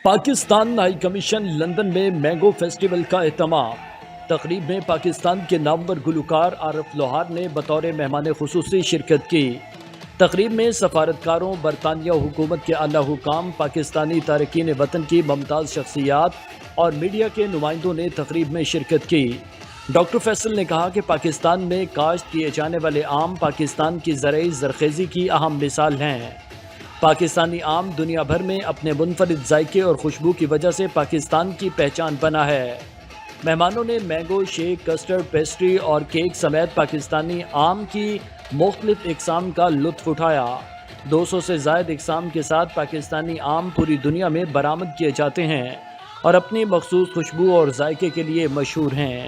Pakistan high commission London میں mango festival کا اہتمام۔ تقریب میں پاکستان کے نامور گلوکار عارف لوہار نے بطور مہمان خصوصی شرکت کی۔ تقریب میں سفارتکاروں، برطانیہ حکومت کے اعلیٰ حکام، پاکستانی تارکین وطن کی ممتاز شخصیات اور میڈیا کے نمائندوں نے تقریب میں شرکت کی۔ ڈاکٹر فیصل نے کہا کہ پاکستان میں کاشت کیے جانے والے آم پاکستان کی زرعی زرخیزی کی اہم مثال ہیں۔ پاکستانی آم دنیا بھر میں اپنے منفرد ذائقے اور خوشبو کی وجہ سے پاکستان کی پہچان بنا ہے۔ مہمانوں نے مینگو شیک، کسٹرڈ، پیسٹری اور کیک سمیت پاکستانی آم کی مختلف اقسام کا لطف اٹھایا۔ 200 سے زائد اقسام کے ساتھ پاکستانی آم پوری دنیا میں برآمد کیے جاتے ہیں اور اپنی مخصوص خوشبو اور ذائقے کے لیے مشہور ہیں۔